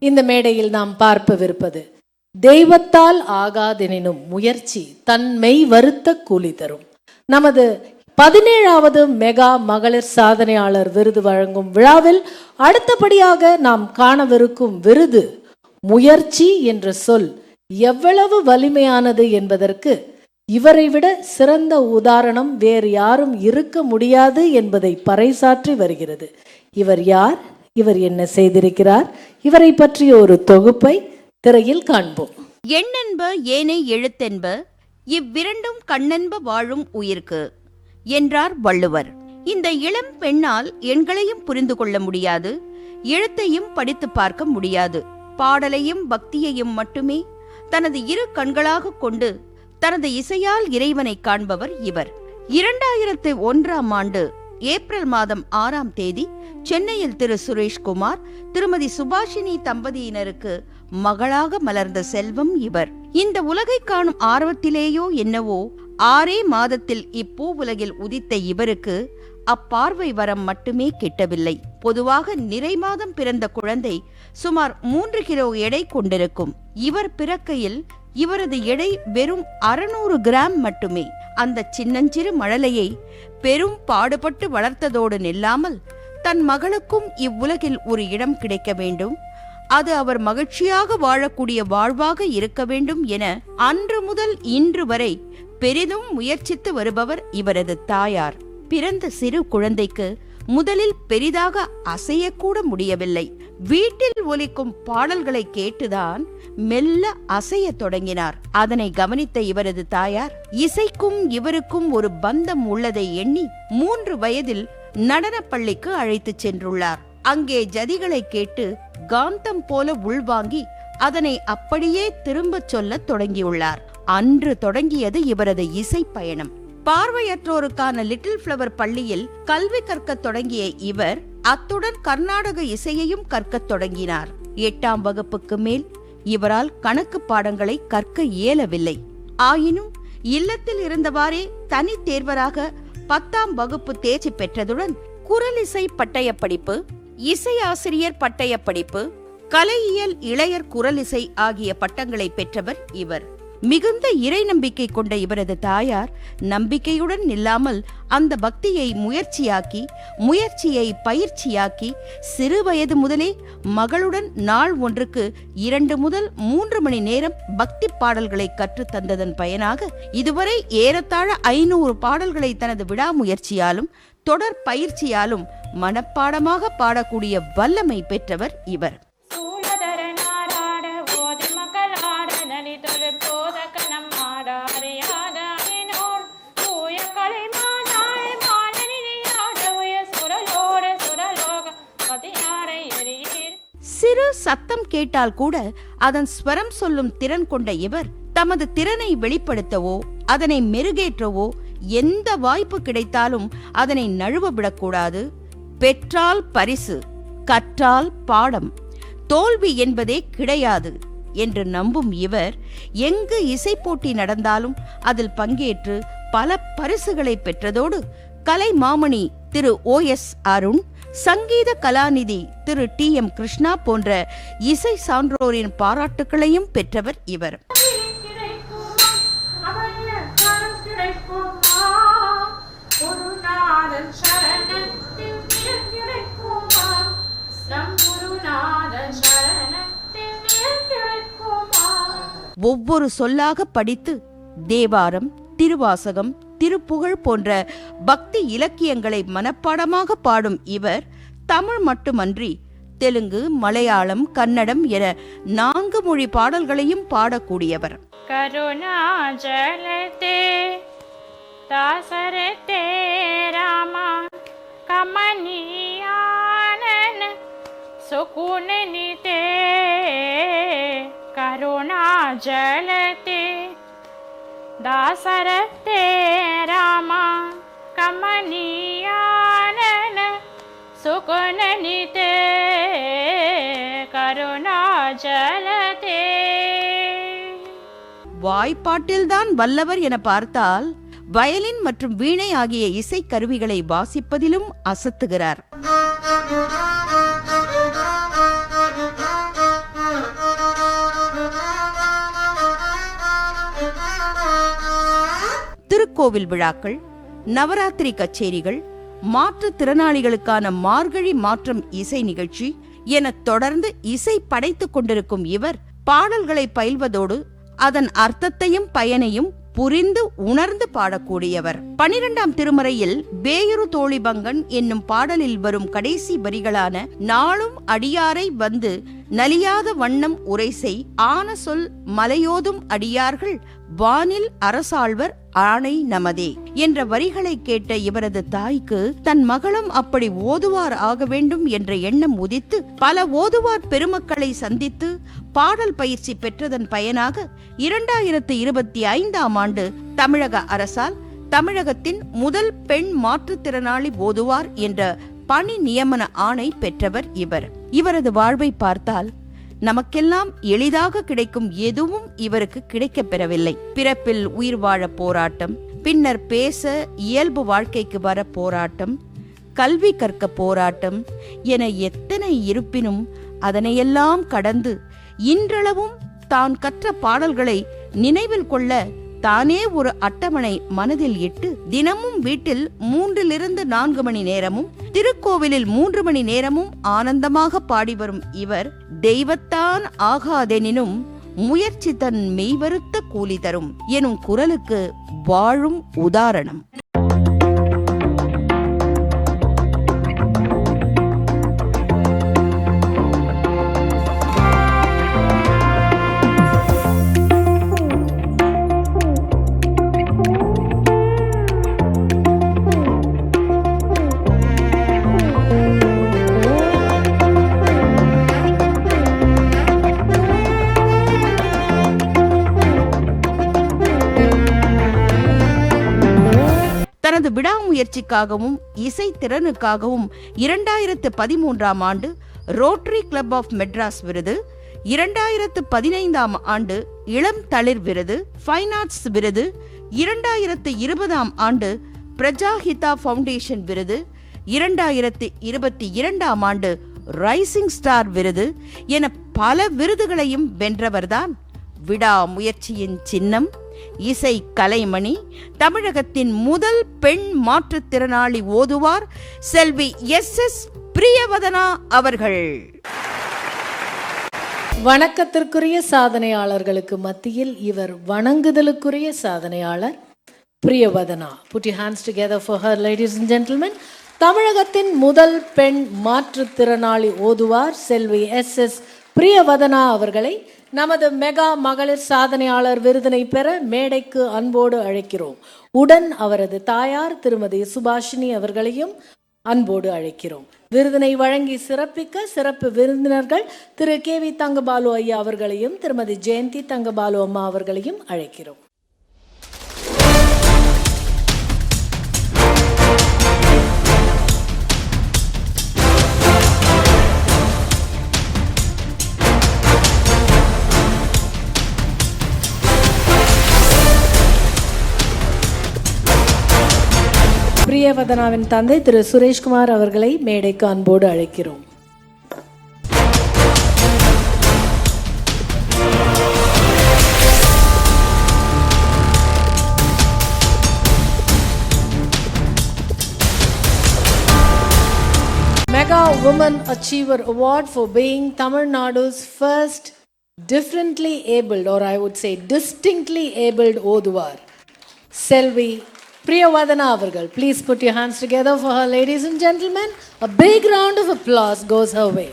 இந்த மேடையில் நாம் பார்ப்பவிருப்பது தெய்வத்தால் ஆகாதெனினும் முயற்சி தன்மை வருத்த கூலி தரும். நமது 17வது மெகா மகளிர் சாதனையாளர் விருது வழங்கும் விழாவில் அடுத்தபடியாக நாம் காணவிருக்கும் விருது முயற்சி என்ற சொல் எவ்வளவு வலிமையானது என்பதற்கு இவரை விட சிறந்த உதாரணம் வேறு யாரும் இருக்க முடியாது என்பதை பறைசாற்றி வருகிறது. இவர் யார்? இவர் என்ன செய்திருக்கிறார்? இவரை பற்றிய ஒரு தொகுப்பை திரையில் காண்போம். எண்ணென்ப ஏனை எழுத்தென்ப இவ்விரண்டும் கண்ணென்ப வாழும் உயிர்க்கு என்றார் வள்ளுவர். இந்த இளம் பெண்ணால் எண்களையும் புரிந்து கொள்ள முடியாது, எழுத்தையும் படித்து பார்க்க முடியாது. பாடலையும் பக்தியையும் மட்டுமே தனது இரு கண்களாக கொண்டு தனது இசையால் இறைவனை காண்பவர் இவர். 2001ஆம் ஆண்டு ஏப்ரல் மாதம் 6ஆம் தேதி சென்னையில் திரு சுரேஷ்குமார் திருமதி சுபாஷினி தம்பதியினருக்கு மகளாக மலர்ந்த செல்வம் இவர். இந்த உலகை காணும் ஆர்வத்திலேயோ என்னவோ 6 மாதத்தில் இப்பூ உலகில் உதித்த இவருக்கு அப்பார்வை வரம் மட்டுமே கிட்டவில்லை. பொதுவாக நிறை மாதம் பிறந்த குழந்தை சுமார் 3 கிலோ எடை கொண்டிருக்கும். இவர் பிறக்கையில் இவரது எடை வெறும் 600 கிராம் மட்டுமே. அந்த சின்னஞ்சிறு மழலையை பெரும் பாடுபட்டு வளர்த்ததோடு நில்லாமல் தன் மகளுக்கும் இவ்வுலகில் ஒரு இடம் கிடைக்க வேண்டும், அது அவர் மகிழ்ச்சியாக வாழக்கூடிய வாழ்வாக இருக்க வேண்டும் என அன்று முதல் இன்று வரை பெரிதும் முயற்சித்து வருபவர் இவரது தாயார். பிறந்த சிறு குழந்தைக்கு முதலில் பெரிதாக அசையக்கூட முடியவில்லை. வீட்டில் ஒலிக்கும் பாடல்களை கேட்டுதான் மெல்ல அசைய தொடங்கினார். அதனை கவனித்த இவரது தாயார் இசைக்கும் இவருக்கும் ஒரு பந்தம் உள்ளதை எண்ணி 3 வயதில் நடன பள்ளிக்கு அழைத்துச் சென்றுள்ளார். அங்கே ஜதிகளை கேட்டு காந்தம் போல உள்வாங்கி அதனை அப்படியே திரும்பச் சொல்ல தொடங்கியுள்ளார். அன்று தொடங்கியது இவரது இசை பயணம். பார்வையற்றோருக்கான லிட்டில் ஃப்ளவர் பள்ளியில் கல்வி கற்கத் தொடங்கிய இவர் அத்துடன் கர்நாடக இசையையும் கற்கத் தொடங்கினார். 8ஆம் வகுப்புக்கு மேல் இவரால் கணக்கு பாடங்களை கற்க இயலவில்லை. ஆயினும் இல்லத்தில் இருந்தவாறே தனி தேர்வராக 10ஆம் வகுப்பு தேர்ச்சி பெற்றதுடன் குரலிசை பட்டய படிப்பு, இசை ஆசிரியர் பட்டய படிப்பு, கலையியல் இளையர் குரலிசை ஆகிய பட்டங்களை பெற்றவர் இவர். மிகுந்த இறை நம்பிக்கை கொண்ட இவரது தாயார் நம்பிக்கையுடன் நில்லாமல் அந்த பக்தியை முயற்சியை பயிற்சியாக்கி சிறு வயது முதலே மகளுடன் நாள் ஒன்றுக்கு 2 முதல் 3 மணி நேரம் பக்தி பாடல்களை கற்று தந்ததன் பயனாக இதுவரை ஏறத்தாழ 500 பாடல்களை தனது விடாமுயற்சியாலும் தொடர் பயிற்சியாலும் மனப்பாடமாக பாடக்கூடிய வல்லமை பெற்றவர் இவர். சிறு சத்தம் கேட்டால் கூட அதன் ஸ்வரம் சொல்லும் திறன் கொண்ட இவர் தமது திறனை வெளிப்படுத்தவோ அதனை மெருகேற்றவோ எந்த வாய்ப்பு கிடைத்தாலும் அதனை நழுவ விடக்கூடாது. பெற்றால் பரிசு, கற்றால் பாடம், தோல்வி என்பதே கிடையாது என்று நம்பும் இவர் எங்கு இசை போட்டி நடந்தாலும் அதில் பங்கேற்று பல பரிசுகளை பெற்றதோடு கலை மாமணி திரு OS அருண், சங்கீத கலாநிதி திரு TM கிருஷ்ணா போன்ற இசை சான்றோரின் பாராட்டுகளையும் பெற்றவர் இவர். ஒவ்வொரு சொல்லாக படித்து தேவாரம், திருவாசகம், திருப்புகழ் போன்ற பக்தி இலக்கியங்களை மனப்பாடமாக பாடும் இவர் தமிழ் மட்டுமன்றி தெலுங்கு, மலையாளம், கன்னடம் என 4 மொழி பாடல்களையும் பாடக்கூடியவர். கருணாஜலதே தாசரதே ராமா கமனியானன சுகுணனிதே கருணாஜலதே தாசரதே ராமா கமனியானன சுகுணனிதே கருணாஜலதே. வாய்ப்பாட்டில்தான் வல்லவர் என பார்த்தால் வயலின் மற்றும் வீணை ஆகிய இசை கருவிகளை வாசிப்பதிலும் அசத்துகிறார். திருக்கோவில் விழாக்கள், நவராத்திரி கச்சேரிகள், மாற்றுத்திறனாளிகளுக்கான மார்கழி மாற்றம் இசை நிகழ்ச்சி என தொடர்ந்து இசை படைத்துக் கொண்டிருக்கும் இவர் பாடல்களை பயில்வதோடு அதன் அர்த்தத்தையும் பயனையும் புரிந்து உணர்ந்து பாடக்கூடியவர். 12ஆம் திருமறையில் பேயுரு தோழி பங்கன் என்னும் பாடலில் வரும் கடைசி வரிகளான நாளும் அடியாரை வந்து நலியாத வண்ணம் உரைசை ஆன சொல் மலையோதும் அடியார்கள் வானில் அரசாழ்வர் ஆணை நமதே என்ற வரிகளை கேட்ட இவரது தாய்க்கு தன் மகளும் அப்படி ஓதுவார் ஆக வேண்டும் என்ற எண்ணம் உதித்து பல ஓதுவார் பெருமக்களை சந்தித்து பாடல் பயிற்சி பெற்றதன் பயனாக 2025ஆம் ஆண்டு தமிழக அரசால் தமிழகத்தின் முதல் பெண் மாற்றுத்திறனாளி ஓதுவார் என்ற பணி நியமன ஆணை பெற்றவர் இவர். இவரது வாழ்வை பார்த்தால் நமக்கெல்லாம் எளிதாக கிடைக்கும் எதுவும் இவருக்கு கிடைக்கப் பெறவில்லை. பிறப்பில் உயிர் வாழ போராட்டம், பின்னர் பேச இயல்பு வாழ்க்கைக்கு வர போராட்டம், கல்வி கற்க போராட்டம் என எத்தனை இருப்பினும் அதனையெல்லாம் கடந்து இன்றளவும் தான் கற்ற பாடல்களை நினைவில் கொள்ள தானே ஒரு அட்டவணை மனதில் இட்டு தினமும் வீட்டில் 3-4 மணி நேரமும் திருக்கோவிலில் 3 மணி நேரமும் ஆனந்தமாக பாடி வரும் இவர் தெய்வத்தான் ஆகாதெனினும் முயற்சி தன் மெய்வருத்த கூலி தரும் எனும் குரலுக்கு வாழும் உதாரணம். தனது விடாமுயற்சிக்காகவும் இசை திறனுக்காகவும் 2013ஆம் ஆண்டு ரோட்டரி கிளப் ஆஃப் மெட்ராஸ் விருது, 2015ஆம் ஆண்டு இளம் தளிர் விருது, ஃபைன் ஆர்ட்ஸ் விருது, 2020ஆம் ஆண்டு பிரஜாஹிதா ஃபவுண்டேஷன் விருது, 2022ஆம் ஆண்டு ரைசிங் ஸ்டார் விருது என பல விருதுகளையும் வென்றவர்தான் விடாமுயற்சியின் சின்னம், இசை கலைமணி, தமிழகத்தின் முதல் பெண் மாற்றுத்திறனாளி ஓதுவார் செல்வி SS பிரியவதனா அவர்கள். வணக்கத்திற்குரிய சாதனையாளர்களுக்கு மத்தியில் இவர் வணங்குதலுக்குரிய சாதனையாளர் Priyavadhana. Put your hands together for her, ladies and gentlemen. தமிழகத்தின் முதல் பெண் மாற்றுத்திறனாளி ஓதுவார் செல்வி SS பிரியவதனா அவர்களை நமது மெகா மகளிர் சாதனையாளர் விருதினை பெற மேடைக்கு அன்போடு அழைக்கிறோம். உடன் அவரது தாயார் திருமதி சுபாஷினி அவர்களையும் அன்போடு அழைக்கிறோம். விருதினை வழங்கி சிறப்பிக்க சிறப்பு விருந்தினர்கள் திரு KV தங்கபாலு ஐயா அவர்களையும் திருமதி ஜெயந்தி தங்கபாலு அம்மா அவர்களையும் அழைக்கிறோம். பிரியவதனாவின் தந்தை திரு சுரேஷ்குமார் அவர்களை மேடைக்கு அன்போடு அழைக்கிறோம். Mega Women Achiever Award for being Tamil Nadu's first differently abled, or I would say distinctly abled Oduvar, Selvi Priyavadana avargal. Please put your hands together for her, ladies and gentlemen. A big round of applause goes her way.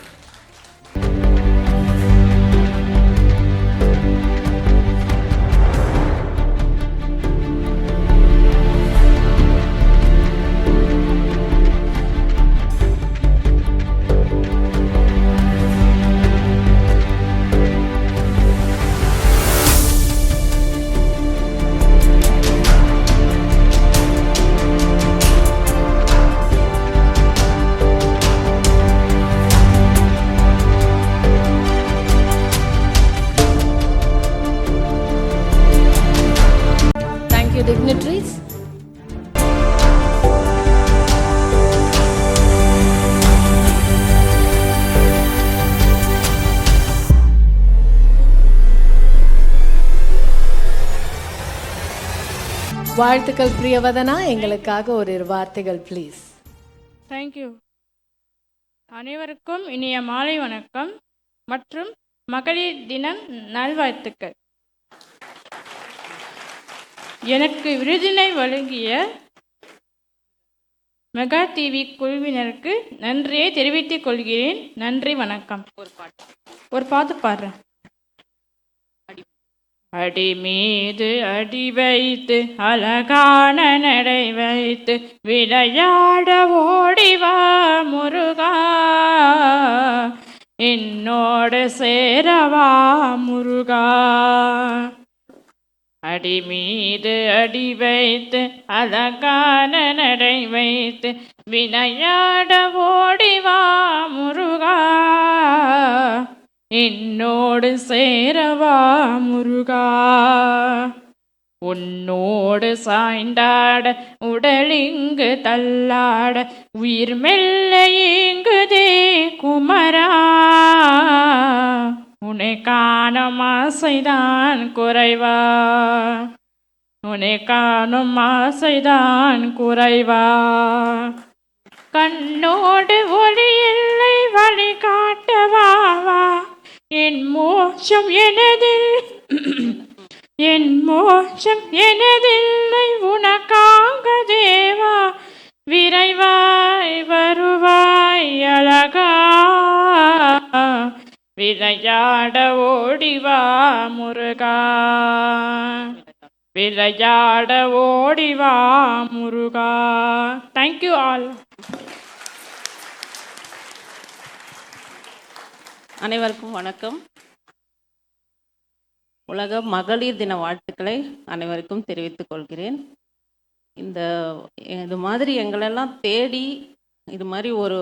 வாழ்த்துக்கள் பிரியவதனா. எங்களுக்காக ஒரு வார்த்தைகள் please. Thank you. அனைவருக்கும் இனிய மாலை வணக்கம் மற்றும் மகளிர் தினம் நல்வாழ்த்துக்கள். எனக்கு விருதினை வழங்கிய மெகா டிவி குழுவினருக்கு நன்றியை தெரிவித்துக் கொள்கிறேன். நன்றி, வணக்கம். ஒரு பாட்டு பாடுறேன். அடி மீது அடி வைத்து அழகான நடை வைத்து விளையாட ஓடிவா முருகா, என்னோடு சேரவா முருகா. அடி மீது அடி வைத்து அழகான நடை வைத்து விளையாட ஓடிவா முருகா, என்னோடு சேரவா முருகா. உன்னோடு சாய்ந்தாட உடலிங்கு தள்ளாட உயிர் மெல்ல ஏங்குதே குமரா, உன்னை காணும் ஆசைதான் குறைவா, உன்னை காணும் ஆசைதான் குறைவா. கண்ணோடு ஒளி இல்லை வழி காட்டவாவா, என் மோட்சம் எனதில் என் மோட்சம் எனதில்லை உனக்காக தேவா, விரைவாய் வருவாய் அழகா, விளையாட ஓடிவா முருகா, விளையாட ஓடிவா முருகா. Thank you all. அனைவருக்கும் வணக்கம். உலக மகளிர் தின வாழ்த்துக்களை அனைவருக்கும் தெரிவித்துக் கொள்கிறேன். இது மாதிரி எங்களெல்லாம் தேடி இது மாதிரி ஒரு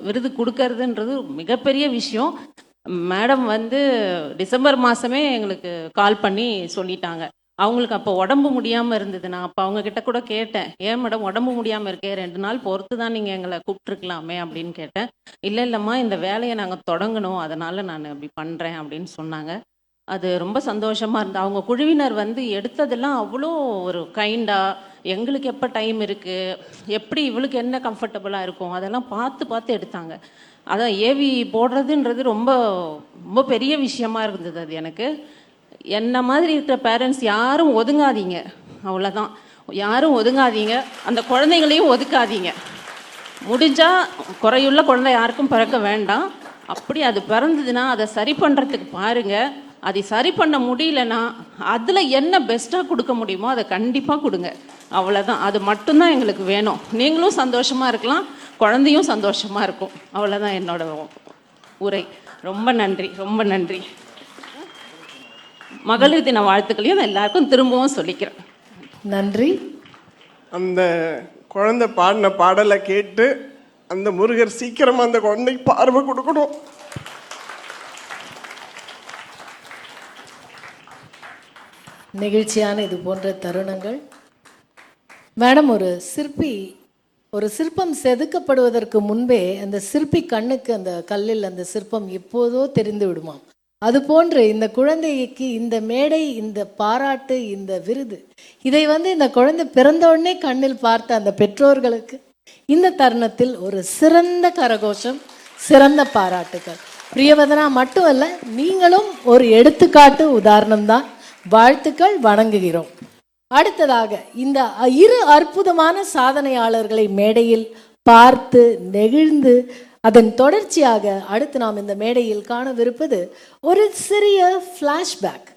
விருது கொடுக்கறதுன்றது மிகப்பெரிய விஷயம். மேடம் டிசம்பர் மாதமே எங்களுக்கு கால் பண்ணி சொல்லிட்டாங்க. அவங்களுக்கு அப்போ உடம்பு முடியாமல் இருந்தது. நான் அப்போ அவங்கக்கிட்ட கூட கேட்டேன், ஏன் மேடம் உடம்பு முடியாமல் இருக்கே, 2 நாள் பொறுத்து தான் நீங்கள் எங்களை கூப்பிட்ருக்கலாமே அப்படின்னு கேட்டேன். இல்லைம்மா, இந்த வேலையை நாங்கள் தொடங்கணும், அதனால் நான் அப்படி பண்ணுறேன் அப்படின்னு சொன்னாங்க. அது ரொம்ப சந்தோஷமாக இருந்தது. அவங்க குழுவினர் எடுத்ததெல்லாம் அவ்வளோ ஒரு கைண்டாக, எங்களுக்கு எப்போ டைம் இருக்குது, எப்படி இவளுக்கு என்ன கம்ஃபர்டபுளாக இருக்கும், அதெல்லாம் பார்த்து எடுத்தாங்க. அதான் ஏவி போடுறதுன்றது ரொம்ப ரொம்ப பெரிய விஷயமா இருந்தது. அது எனக்கு என்ன மாதிரி இருக்கிற பேரண்ட்ஸ் யாரும் ஒதுங்காதீங்க, அவ்வளோதான். யாரும் ஒதுங்காதீங்க, அந்த குழந்தைங்களையும் ஒதுக்காதீங்க. முடிஞ்சால் குறையுள்ள குழந்தை யாருக்கும் பிறக்க வேண்டாம். அப்படி அது பிறந்ததுன்னா அதை சரி பண்ணுறதுக்கு பாருங்கள். அதை சரி பண்ண முடியலன்னா அதில் என்ன பெஸ்ட்டாக கொடுக்க முடியுமோ அதை கண்டிப்பாக கொடுங்க, அவ்வளோதான். அது மட்டும்தான் எங்களுக்கு வேணும். நீங்களும் சந்தோஷமாக இருக்கலாம், குழந்தையும் சந்தோஷமாக இருக்கும். அவ்வளோதான் என்னோட உரை. ரொம்ப நன்றி, ரொம்ப நன்றி. மகளிர் தின வாழ்த்துக்களையும் நான் எல்லாருக்கும் திரும்பவும் சொல்லிக்கிறேன். நன்றி. அந்த குழந்தை பாடின பாடலை கேட்டு அந்த முருகர் சீக்கிரமாக அந்த குழந்தைக்கு பார்வை கொடுக்கணும். நெகிழ்ச்சியான இது போன்ற தருணங்கள். மேடம், ஒரு சிற்பம் செதுக்கப்படுவதற்கு முன்பே அந்த சிற்பி கண்ணுக்கு அந்த கல்லில் அந்த சிற்பம் எப்போதோ தெரிந்து விடுமாம். அதுபோன்று இந்த குழந்தைக்கு இந்த மேடை, இந்த பாராட்டு, இந்த விருது, இதை இந்த குழந்தை பிறந்த உடனே கண்ணில் பார்த்த அந்த பெற்றோர்களுக்கு இந்த தருணத்தில் ஒரு சிறந்த கரகோஷம், சிறந்த பாராட்டுகள். பிரியவதனா மட்டுமல்ல, நீங்களும் ஒரு எடுத்துக்காட்டு உதாரணம்தான். வாழ்த்துக்கள், வணங்குகிறோம். அடுத்ததாக இந்த 2 அற்புதமான சாதனையாளர்களை மேடையில் பார்த்து நெகிழ்ந்து அதன் தொடர்ச்சியாக அடுத்து நாம் இந்த மேடையில் காணவிருப்பது ஒரு சிறிய ஃப்ளாஷ்பேக்.